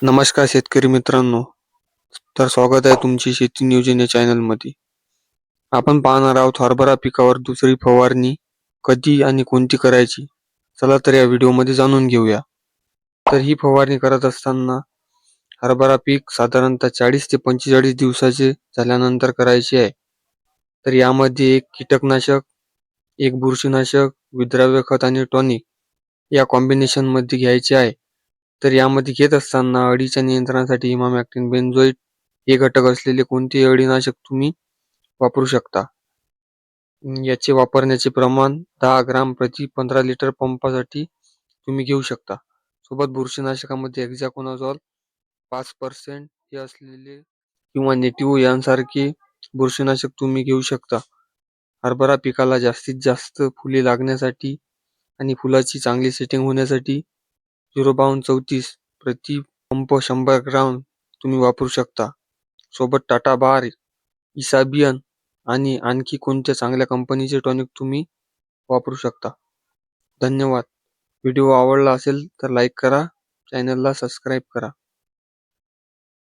नमस्कार शेतकरी मित्रांनो. तर स्वागत आहे तुमची शेती नियोजन या चॅनलमध्ये. आपण पाहणार आहोत हरभरा पिकावर दुसरी फवारणी कधी आणि कोणती करायची. चला तर या व्हिडिओमध्ये जाणून घेऊया. तर ही फवारणी करत असताना हरभरा पीक साधारणतः 40 ते 45 दिवसाचे झाल्यानंतर करायचे आहे. तर यामध्ये एक कीटकनाशक, एक बुरशीनाशक, विद्राव्य खत आणि टॉनिक या कॉम्बिनेशन मध्ये घ्यायचे आहे. तर यामध्ये घेत असताना अळीच्या नियंत्रणासाठी इमामॅक्टिन बेंझोइट हे घटक असलेले कोणतेही अळीनाशक तुम्ही वापरू शकता. याचे वापरण्याचे प्रमाण 10 ग्राम प्रति 15 लिटर पंपासाठी तुम्ही घेऊ शकता. सोबत बुरशीनाशकामध्ये हेक्झाकोनाझोल 5% हे असलेले किंवा नेटिव्ह यांसारखे बुरशीनाशक तुम्ही घेऊ शकता. हरभरा पिकाला जास्तीत जास्त फुले लागण्यासाठी आणि फुलाची चांगली सेटिंग होण्यासाठी 0.34 प्रति पंप 100 ग्राम तुम्ही वापरू शकता. सोबत टाटा बार, इसाबियन आणि आणखी कोणत्या चांगल्या कंपनीचे टॉनिक तुम्ही वापरू शकता. धन्यवाद. व्हिडिओ आवडला असेल तर लाईक करा, चॅनलला सबस्क्राईब करा.